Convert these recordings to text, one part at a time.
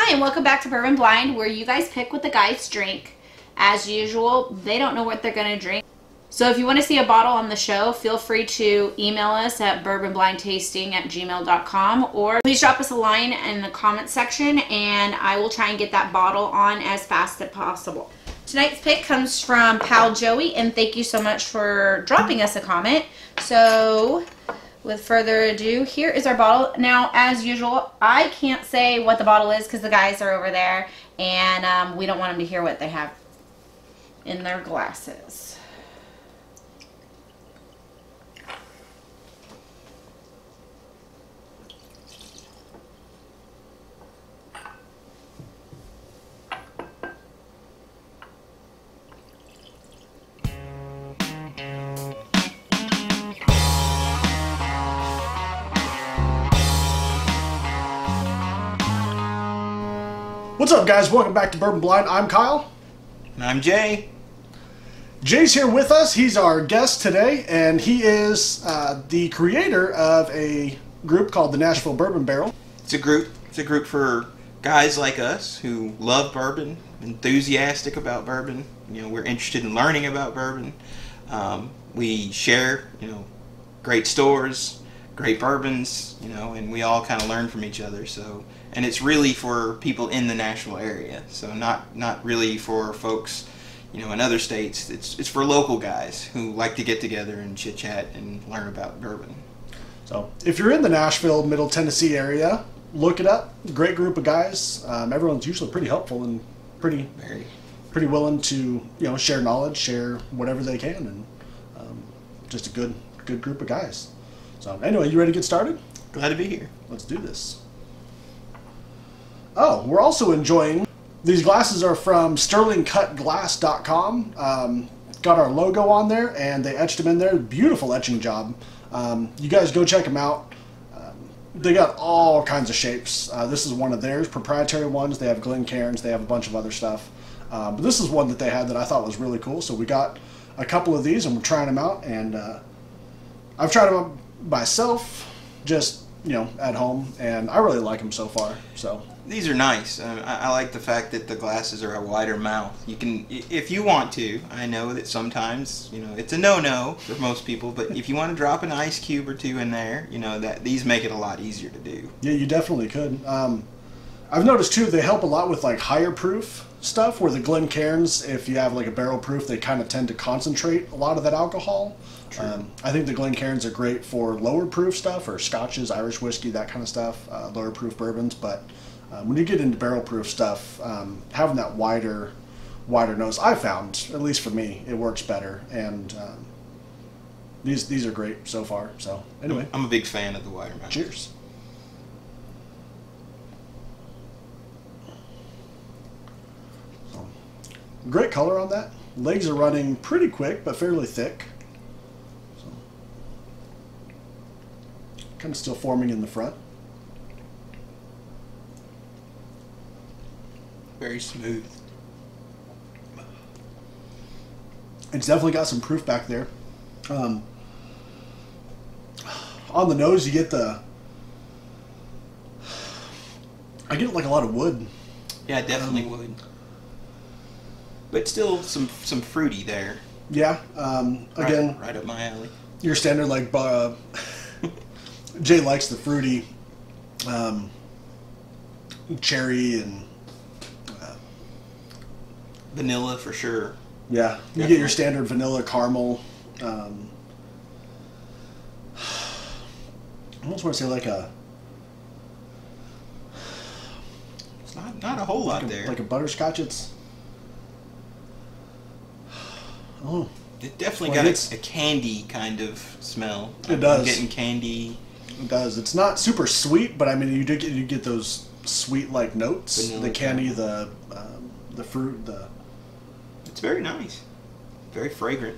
Hi, and welcome back to Bourbon Blind, where you guys pick what the guys drink. As usual, they don't know what they're going to drink. So if you want to see a bottle on the show, feel free to email us at bourbonblindtasting@gmail.com, or please drop us a line in the comment section and I will try and get that bottle on as fast as possible. Tonight's pick comes from Pal Joey, and thank you so much for dropping us a comment. So with further ado, here is our bottle. Now, as usual, I can't say what the bottle is because the guys are over there, and we don't want them to hear what they have in their glasses. What's up, guys? Welcome back to Bourbon Blind. I'm Kyle. And I'm Jay. Jay's here with us. He's our guest today, and he is the creator of a group called the Nashville Bourbon Barrel. It's a group for guys like us who love bourbon, enthusiastic about bourbon. You know, we're interested in learning about bourbon. We share, great stores, great bourbons, and we all kind of learn from each other. So, and it's really for people in the Nashville area. So not really for folks, in other states. It's for local guys who like to get together and chit chat and learn about bourbon. So if you're in the Nashville, Middle Tennessee area, look it up. Great group of guys. Everyone's usually pretty helpful and pretty willing to share knowledge, share whatever they can, and just a good group of guys. So anyway, you ready to get started? Glad to be here. Let's do this. Oh, we're also enjoying, these glasses are from sterlingcutglass.com. Got our logo on there, and they etched them in there. Beautiful etching job. You guys go check them out. They got all kinds of shapes. This is one of theirs, proprietary ones. They have Glencairns, they have a bunch of other stuff. But this is one that they had that I thought was really cool. So we got a couple of these, and we're trying them out. And I've tried them out myself, just at home, and I really like them so far. So these are nice. I like the fact that the glasses are a wider mouth. You can, if you want to. I know that sometimes it's a no-no for most people, but if you want to drop an ice cube or two in there, that these make it a lot easier to do. Yeah, you definitely could. I've noticed too they help a lot with like higher proof stuff, where the Glencairns, if you have like a barrel proof, they kind of tend to concentrate a lot of that alcohol. I think the Glencairns are great for lower proof stuff, or scotches, Irish whiskey, that kind of stuff, lower proof bourbons. But when you get into barrel proof stuff, having that wider nose, I found, at least for me, it works better. And these are great so far. So anyway, I'm a big fan of the wider mouth. Cheers. So, great color on that. Legs are running pretty quick, but fairly thick. Kind of still forming in the front. Very smooth. It's definitely got some proof back there. On the nose, you get I get like a lot of wood. Yeah, definitely wood. But still some fruity there. Yeah. Again, right up my alley. Your standard like Jay likes the fruity cherry and vanilla for sure. Yeah, you get your standard vanilla caramel. I almost want to say like a. It's not a whole lot there. Like a butterscotch. It's. Oh. It definitely got a candy kind of smell. It does. I'm getting candy. It does. It's not super sweet, but I mean, you get those sweet like notes. Vanilla, the candy, the fruit, It's very nice. Very fragrant.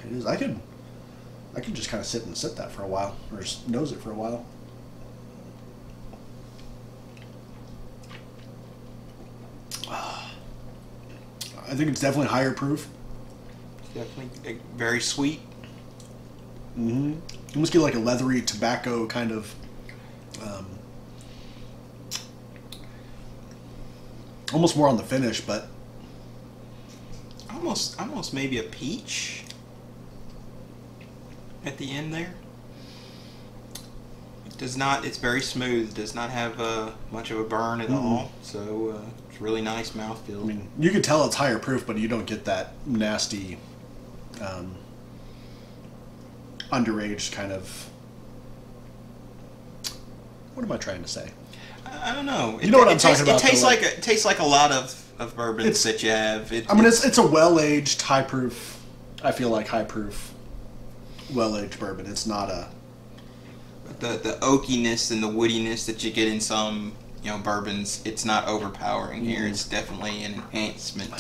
It is. I could just kind of sit that for a while, or just nose it for a while. I think it's definitely higher proof. It's definitely very sweet. Mm-hmm. You almost get like a leathery tobacco kind of. Almost more on the finish, but almost maybe a peach at the end there. It does not. It's very smooth. Does not have much of a burn at all. So it's really nice mouthfeel. I mean, you can tell it's higher proof, but you don't get that nasty, underage kind of. What am I trying to say? I don't know. You know what I'm talking about. It tastes like a lot of bourbons that you have. It's a well-aged, high-proof. I feel like high-proof, well-aged bourbon. It's not a the oakiness and the woodiness that you get in some bourbons. It's not overpowering here. It's definitely an enhancement.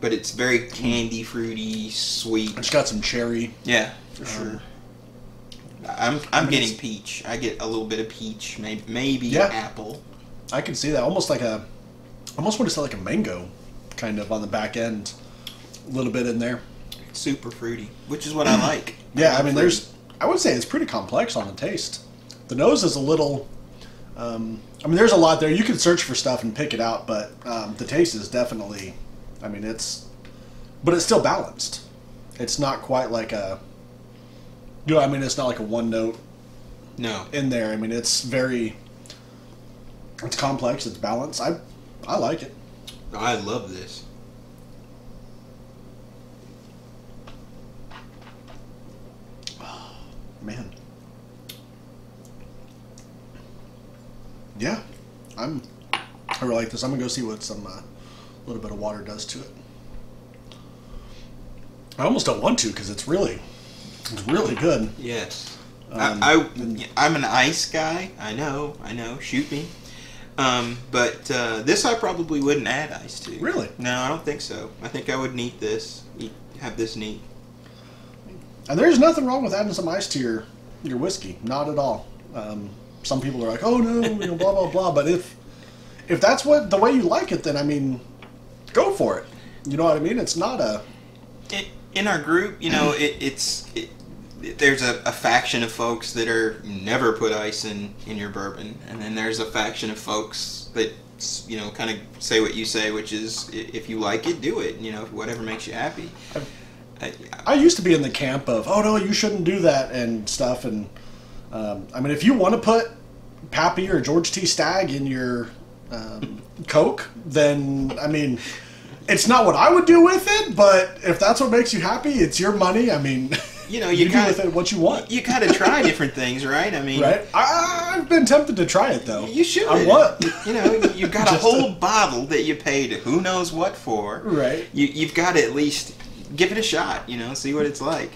But it's very candy, fruity, sweet. It's got some cherry. Yeah, for sure. I'm getting peach. I get a little bit of peach, maybe apple. I can see that. Almost want to say like a mango, kind of on the back end, a little bit in there. It's super fruity, which is what I like. Yeah, I mean, I would say it's pretty complex on the taste. The nose is a little. I mean, there's a lot there. You can search for stuff and pick it out, but the taste is definitely. I mean, but it's still balanced. It's not quite like a. I mean, it's not like a one note. No. In there, I mean, it's complex. It's balanced. I like it. I love this. Oh, man. Yeah, I really like this. I'm gonna go see what some little bit of water does to it. I almost don't want to because it's really good. Yes. I'm an ice guy. I know. Shoot me. But this I probably wouldn't add ice to. Really? No, I don't think so. I think I would neat this. Have this neat. And there's nothing wrong with adding some ice to your whiskey. Not at all. Some people are like, oh no, blah blah blah. But if that's the way you like it, then I mean, go for it. You know what I mean? It's not a. In our group, there's a faction of folks that are never put ice in your bourbon, and then there's a faction of folks that kind of say what you say, which is if you like it, do it. Whatever makes you happy. I used to be in the camp of, oh no, you shouldn't do that and stuff. And I mean, if you want to put Pappy or George T. Stagg in your Coke, then I mean. It's not what I would do with it, but if that's what makes you happy, it's your money. I mean, you do with it what you want. You gotta try different things, right? I mean, right? I've been tempted to try it though. You should. I want. You've got a whole bottle that you paid who knows what for. Right. You've got to at least give it a shot. See what it's like.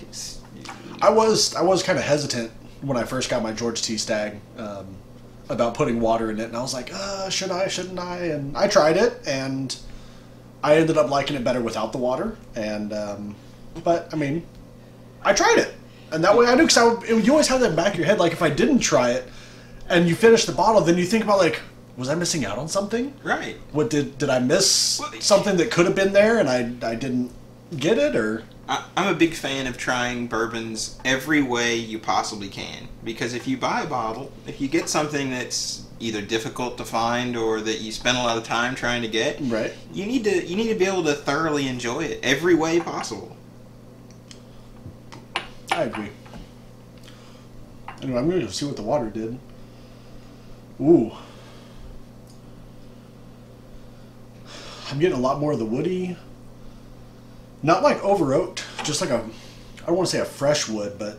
I was kind of hesitant when I first got my George T. Stagg about putting water in it, and I was like, should I? Shouldn't I? And I tried it, and I ended up liking it better without the water, and but I mean, I tried it, and that way I knew because you always have that in the back of your head. Like if I didn't try it, and you finish the bottle, then you think about like, was I missing out on something? Right. What did I miss something that could have been there, and I didn't get it, or? I'm a big fan of trying bourbons every way you possibly can, because if you buy a bottle, if you get something that's either difficult to find or that you spend a lot of time trying to get, right, you need to be able to thoroughly enjoy it every way possible. I agree. Anyway, I'm going to go see what the water did. Ooh. I'm getting a lot more of the woody. Not like over oaked, just like I don't want to say a fresh wood, but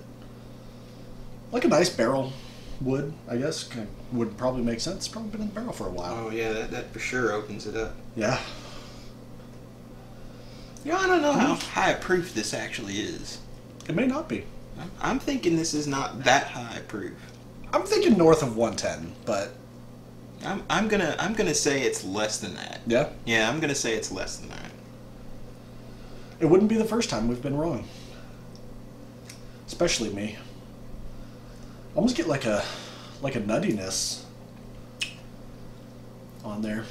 like a nice barrel wood, I guess, would probably make sense. It's probably been in the barrel for a while. Oh yeah, that for sure opens it up. Yeah. I don't know how high proof this actually is. It may not be. I'm thinking this is not that high proof. I'm thinking north of 110, but I'm gonna say it's less than that. Yeah? Yeah, I'm gonna say it's less than that. It wouldn't be the first time we've been wrong. Especially me. Almost get like a nuttiness on there.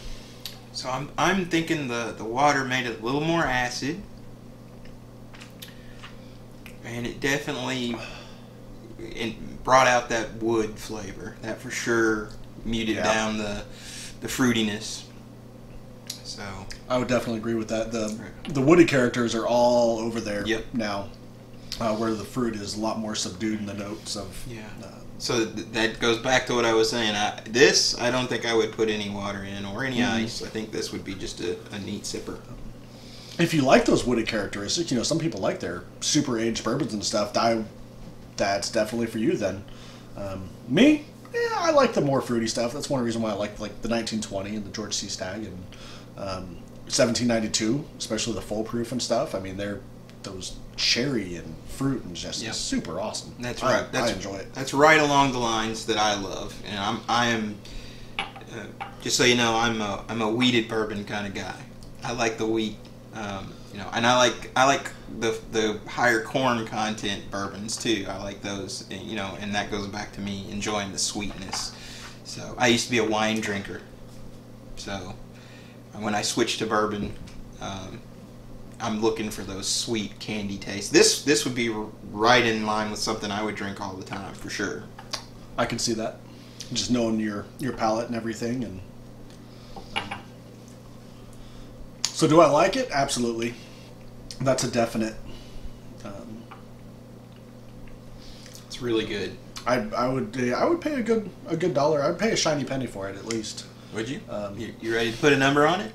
So I'm thinking the water made it a little more acid, and it definitely brought out that wood flavor. That for sure muted down the fruitiness. So I would definitely agree with that. The woody characters are all over there now, where the fruit is a lot more subdued in the notes of. Yeah. So that goes back to what I was saying. I don't think I would put any water in or any ice. I think this would be just a neat sipper. If you like those woody characteristics, some people like their super aged bourbons and stuff. That's definitely for you then. Me, I like the more fruity stuff. That's one reason why I like the 1920 and the George C. Stagg and 1792, especially the full proof and stuff. I mean, those cherry and fruit and just super awesome. That's right. I enjoy it. That's right along the lines that I love, and I am. Just so you know, I'm a wheated bourbon kind of guy. I like the wheat, and I like the higher corn content bourbons too. I like those, and that goes back to me enjoying the sweetness. So I used to be a wine drinker, so when I switched to bourbon, I'm looking for those sweet candy tastes. This would be right in line with something I would drink all the time for sure. I could see that, just knowing your palate and everything. And so, do I like it? Absolutely. That's a definite. It's really good. I would pay a good dollar. I'd pay a shiny penny for it at least. Would you? You ready to put a number on it?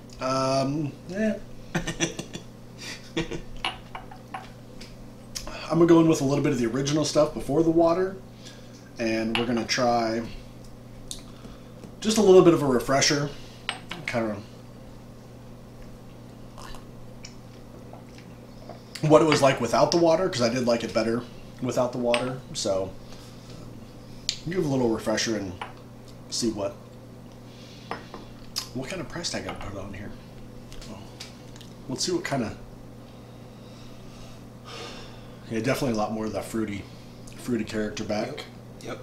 Yeah. I'm gonna go in with a little bit of the original stuff before the water, and we're gonna try just a little bit of a refresher, kind of what it was like without the water, because I did like it better without the water. So give a little refresher and see what kind of price tag I put on here. Let's see what kind of. Yeah, definitely a lot more of that fruity character back. Yep.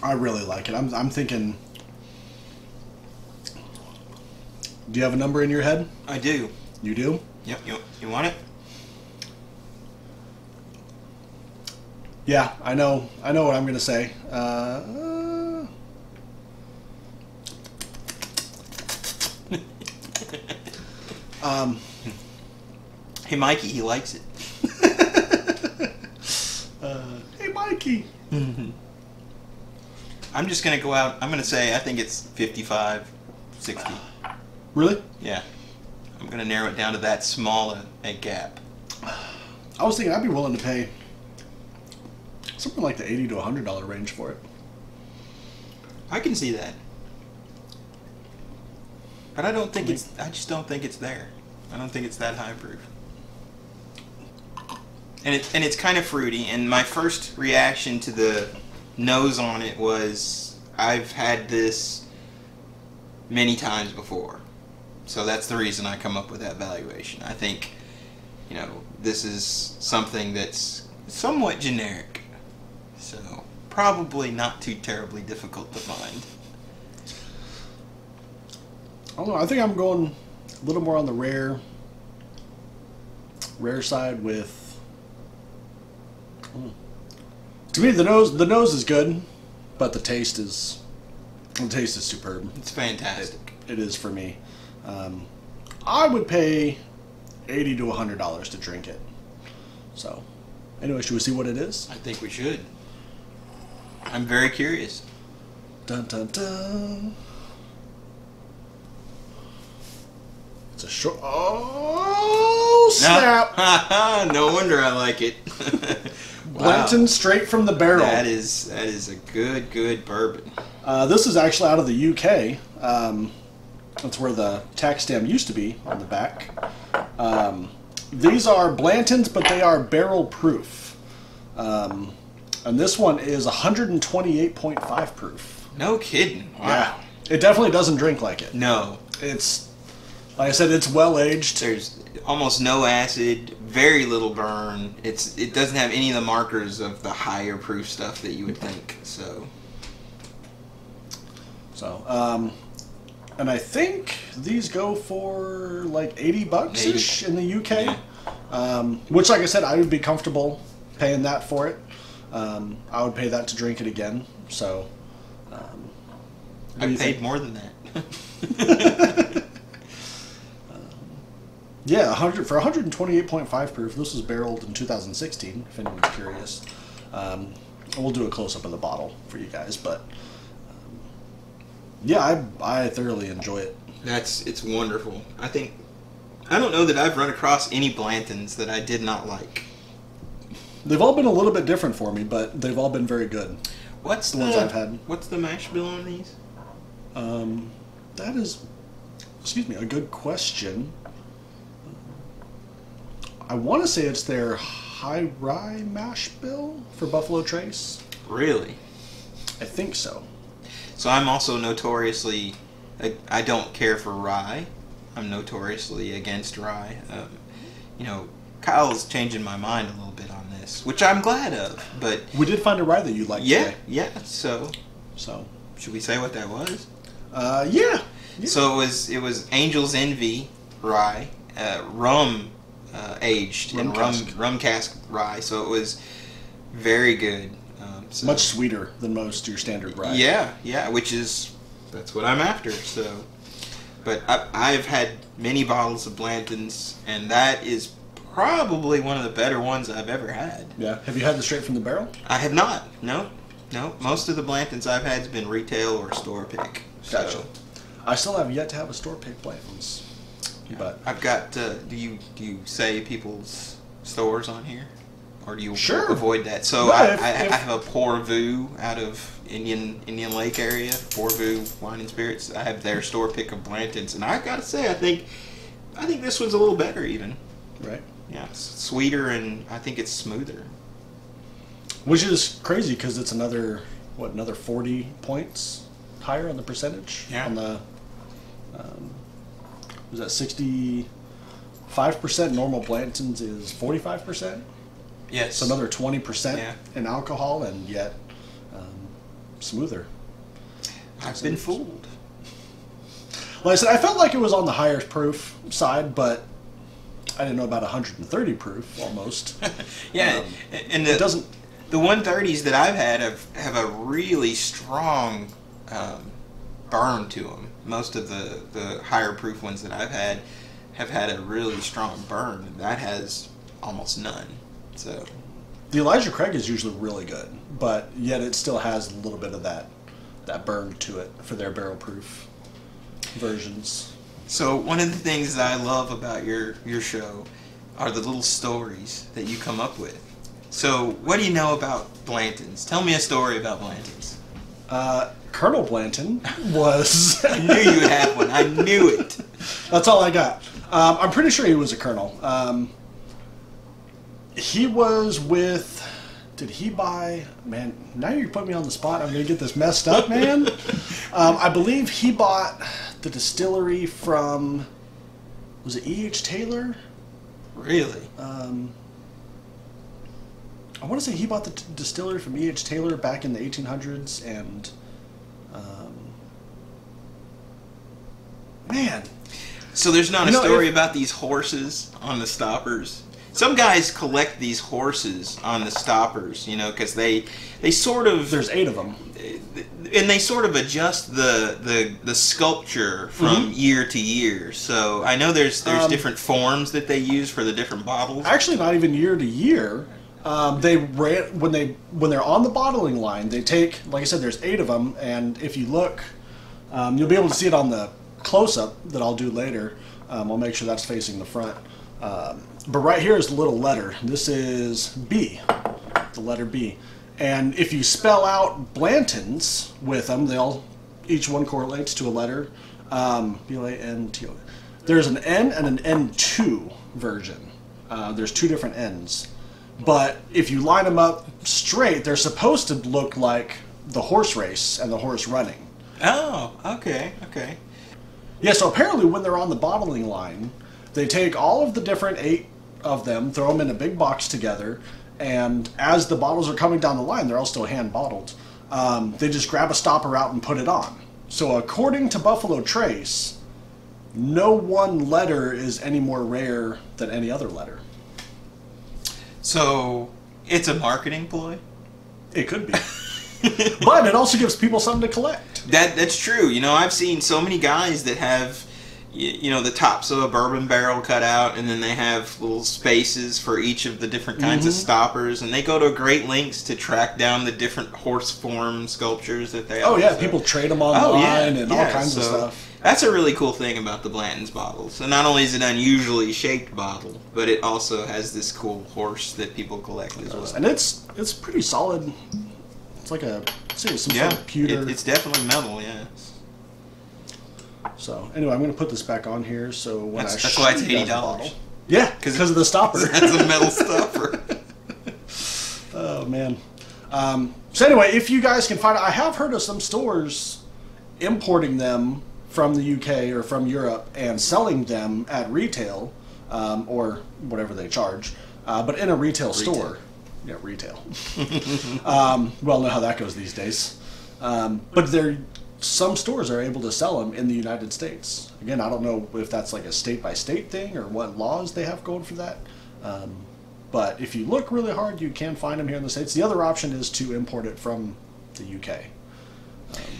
I really like it. I'm thinking. Do you have a number in your head? I do. You do? Yep. You want it? Yeah, I know what I'm going to say. Hey, Mikey, he likes it. Hey, Mikey. I'm just going to go out. I'm going to say I think it's 55, 60. Really? Yeah. I'm going to narrow it down to that small a gap. I was thinking I'd be willing to pay something like the $80 to $100 range for it. I can see that. But I just don't think it's there. I don't think it's that high proof. And it's kind of fruity, and my first reaction to the nose on it was, I've had this many times before. So that's the reason I come up with that valuation. I think, this is something that's somewhat generic. So probably not too terribly difficult to find. I don't know. I think I'm going a little more on the rare side with. To me, the nose is good, but the taste is superb. It's fantastic. It is for me. I would pay $80 to $100 to drink it. So, anyway, should we see what it is? I think we should. I'm very curious. Dun dun dun. It's a short. Oh snap! No wonder I like it. Blanton straight from the barrel. That is a good bourbon. This is actually out of the UK. That's where the tax stamp used to be on the back. These are Blantons, but they are barrel proof. And this one is 128.5 proof. No kidding. Wow. Yeah. It definitely doesn't drink like it. No. It's, like I said, it's well aged. There's almost no acid, very little burn. It doesn't have any of the markers of the higher proof stuff that you would think. So, and I think these go for like $80-ish in the UK. Yeah. Which, like I said, I would be comfortable paying that for it. I would pay that to drink it again. So, I paid more than that. Yeah, 100 for 128.5 proof. This was barreled in 2016. If anyone's curious, we'll do a close up of the bottle for you guys. But yeah, I thoroughly enjoy it. It's wonderful. I don't know that I've run across any Blantons that I did not like. They've all been a little bit different for me, but they've all been very good. What's the ones I've had? What's the mash bill on these? That is, excuse me, a good question. I want to say it's their high rye mash bill for Buffalo Trace. Really? I think so. So I'm also notoriously, I don't care for rye. I'm notoriously against rye. Kyle's changing my mind a little bit on this, which I'm glad of. But we did find a rye that you liked today. Yeah. So should we say what that was? Yeah. So it was Angel's Envy rye, rum aged in rum cask rye. So it was very good. Much sweeter than most of your standard rye. Yeah, that's what I'm after. So, but I've had many bottles of Blantons, and that is probably one of the better ones I've ever had. Yeah. Have you had the straight from the barrel? I have not. No. Most of the Blantons I've had has been retail or store pick. Gotcha. So, I still have yet to have a store pick Blantons. But I've got. Do you say people's stores on here, or do you avoid that? So No, I if- have a Pourvu out of Indian Lake area. Pourvu Wine and Spirits. I have their store pick of Blantons, and I gotta say, I think this one's a little better even. Right. Yeah, it's sweeter, and I think it's smoother. Which is crazy because it's another 40 points higher on the percentage. Yeah. On the was that 65% normal Blantons is 45%. Yes. So another 20% Yeah. in alcohol, and yet smoother. I've been fooled. Like I said, I felt like it was on the higher proof side, but I didn't know about 130 proof almost. Yeah, and it doesn't. The 130s that I've had have a really strong burn to them. Most of the higher proof ones that I've had have had a really strong burn. That has almost none. So The Elijah Craig is usually really good, but yet it still has a little bit of that burn to it for their barrel proof versions. So one of the things that I love about your show are the little stories that you come up with. So what do you know about Blantons? Tell me a story about Blantons. Colonel Blanton was... I knew you would have one. I knew it. That's all I got. I'm pretty sure he was a colonel. He was with... Did he buy... Man, now you're putting me on the spot. I'm going to get this messed up, man. I believe he bought the distillery from... Was it E.H. Taylor? Really? I want to say he bought the distillery from E.H. Taylor back in the 1800s, and... man. So there's not a story about these horses on the stoppers? Some guys collect these horses on the stoppers, because they sort of... There's 8 of them. And they sort of adjust the sculpture from year to year. So I know there's different forms that they use for the different bottles. Actually, not even year to year. When they're on the bottling line, they take, like I said, there's 8 of them, and if you look, you'll be able to see it on the close-up that I'll do later. I'll make sure that's facing the front. But right here is the little letter. This is B, the letter B. And if you spell out Blantons with them, each one correlates to a letter. B-L-A-N-T-O. There's an N and an N2 version. There's 2 different N's. But if you line them up straight, they're supposed to look like the horse race and the horse running. Oh, okay. Yeah, so apparently when they're on the bottling line, they take all of the different 8 of them, throw them in a big box together, and as the bottles are coming down the line, they're all still hand bottled. They just grab a stopper out and put it on. So according to Buffalo Trace, no one letter is any more rare than any other letter. So it's a marketing ploy? It could be. But it also gives people something to collect. That's true. You know, I've seen so many guys that have, you know, the tops of a bourbon barrel cut out, and then they have little spaces for each of the different kinds of stoppers, and they go to great lengths to track down the different horse form sculptures that they have. Oh, yeah, people trade them online and all kinds of stuff. That's a really cool thing about the Blantons bottles. And not only is it an unusually shaped bottle, but it also has this cool horse that people collect as well. And it's pretty solid. It's like some sort of pewter. It's definitely metal, yeah. So anyway, I'm going to put this back on here. So when that's why it's $80. Yeah, because of the stopper. That's a metal stopper. Oh man. So anyway, if you guys can find it, I have heard of some stores importing them from the UK or from Europe and selling them at retail, or whatever they charge, but in a retail store. Yeah, retail. Well, know how that goes these days. But some stores are able to sell them in the United States. Again, I don't know if that's like a state-by-state thing or what laws they have going for that. But if you look really hard, you can find them here in the States. The other option is to import it from the UK.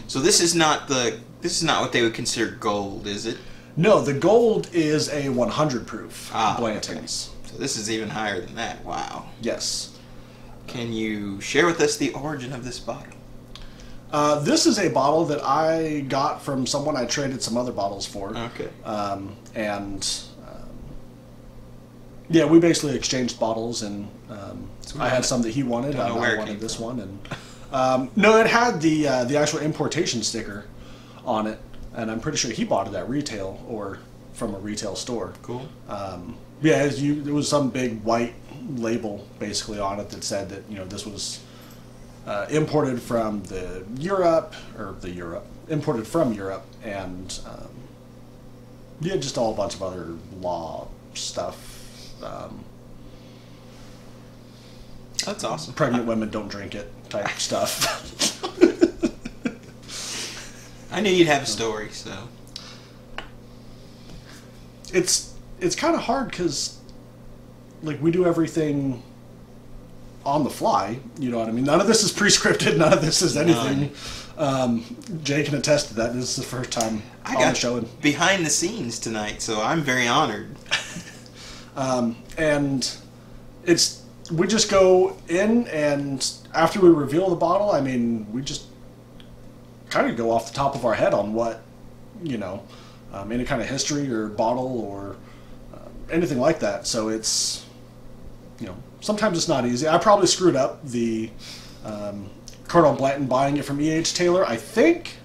So this is not what they would consider gold, is it? No, the gold is a 100 proof Blantons. Okay. So this is even higher than that. Wow. Yes. Can you share with us the origin of this bottle? This is a bottle that I got from someone I traded some other bottles for. Okay. Yeah, we basically exchanged bottles, and I had some that he wanted. I wanted this one, and no, it had the actual importation sticker on it, and I'm pretty sure he bought it at retail or from a retail store. Cool. Yeah, there was some big white label basically on it that said that, you know, this was imported from imported from Europe, and yeah, just all a bunch of other law stuff. That's awesome. Pregnant women don't drink it type stuff. I knew you'd have a story, so. It's kind of hard because, like, we do everything on the fly, you know what I mean? None of this is pre-scripted, none of this is anything. Jay can attest to that. This is the first time I on got the show. behind the scenes tonight, so I'm very honored. And we just go in, and after we reveal the bottle, I mean, we just kind of go off the top of our head on what, you know, any kind of history or bottle or anything like that. So it's, you know, sometimes it's not easy. I probably screwed up the Colonel Blanton buying it from E.H. Taylor, I think.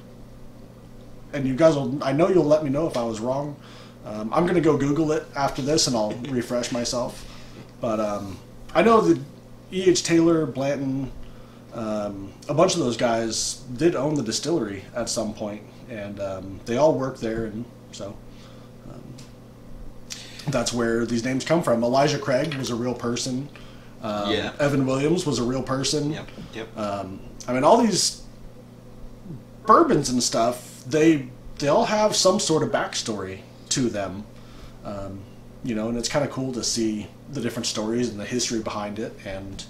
And you guys I know you'll let me know if I was wrong. I'm going to go Google it after this, and I'll refresh myself. But I know that E.H. Taylor, Blanton, a bunch of those guys did own the distillery at some point, and they all worked there, and so that's where these names come from. Elijah Craig was a real person. Yeah. Evan Williams was a real person. Yep. I mean, all these bourbons and stuff, they all have some sort of backstory to them. You know, and it's kind of cool to see the different stories and the history behind it. And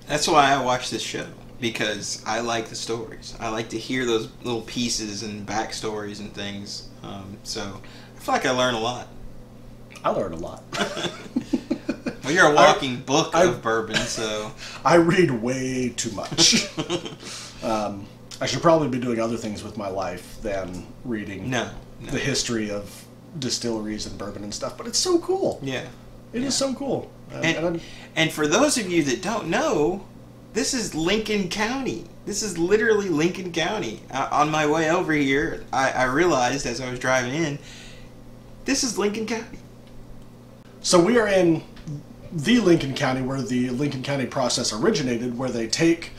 that's why I watch this show, because I like the stories. I like to hear those little pieces and backstories and things. So I feel like I learn a lot. I learned a lot. Well, you're a walking book of bourbon, so. I read way too much. I should probably be doing other things with my life than reading the history of distilleries and bourbon and stuff, but it's so cool. Yeah. It is so cool. And for those of you that don't know, this is Lincoln County. This is literally Lincoln County. On my way over here, I realized as I was driving in, this is Lincoln County. So we are in the Lincoln County where the Lincoln County process originated, where they take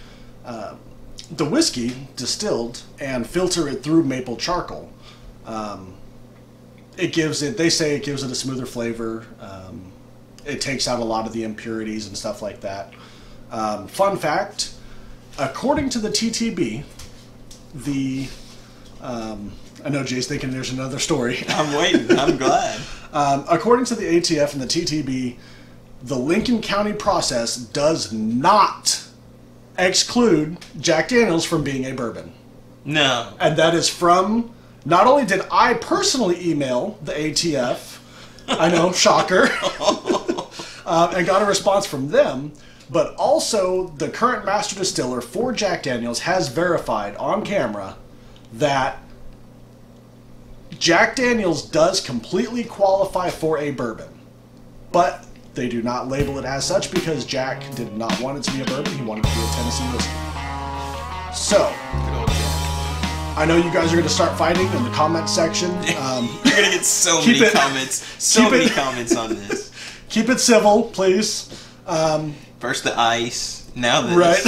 the whiskey distilled and filter it through maple charcoal. They say it gives it a smoother flavor. It takes out a lot of the impurities and stuff like that. Fun fact, according to the TTB, I know Jay's thinking there's another story. I'm waiting. I'm glad. According to the ATF and the TTB, the Lincoln County process does not exclude Jack Daniels from being a bourbon. No. And that is from, not only did I personally email the ATF, I know, shocker, and got a response from them, but also the current master distiller for Jack Daniels has verified on camera that Jack Daniels does completely qualify for a bourbon. But they do not label it as such because Jack did not want it to be a bourbon. He wanted it to be a Tennessee whiskey. So, I know you guys are going to start fighting in the comment section. You're going to get so many comments. So many comments on this. Keep it civil, please. First the ice, now this. Right.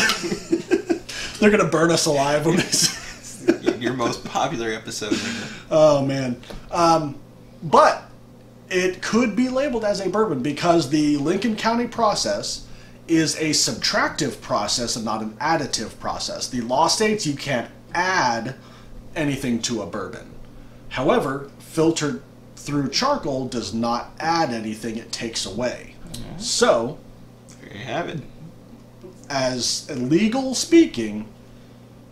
They're going to burn us alive when Your most popular episode. Oh, man. But it could be labeled as a bourbon because the Lincoln County process is a subtractive process and not an additive process. The law states you can't add anything to a bourbon. However, filtered through charcoal does not add anything, it takes away. Mm-hmm. So, there you have it. As legal speaking,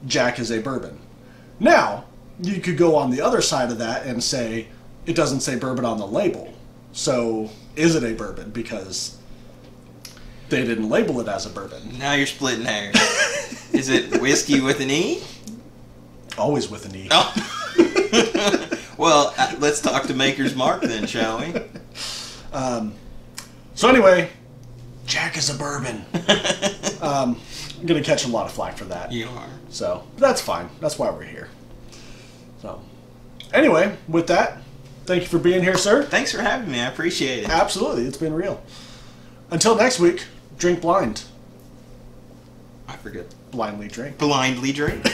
Jack is a bourbon. Now, you could go on the other side of that and say, it doesn't say bourbon on the label. So, is it a bourbon? Because they didn't label it as a bourbon. Now you're splitting hairs. Is it whiskey with an E? Always with an E. Oh. Well, let's talk to Maker's Mark then, shall we? So anyway, Jack is a bourbon. I'm going to catch a lot of flack for that. You are. So, that's fine. That's why we're here. So, anyway, with that, thank you for being here, sir. Thanks for having me. I appreciate it. Absolutely. It's been real. Until next week, drink blind. I forget. Blindly drink. Blindly drink.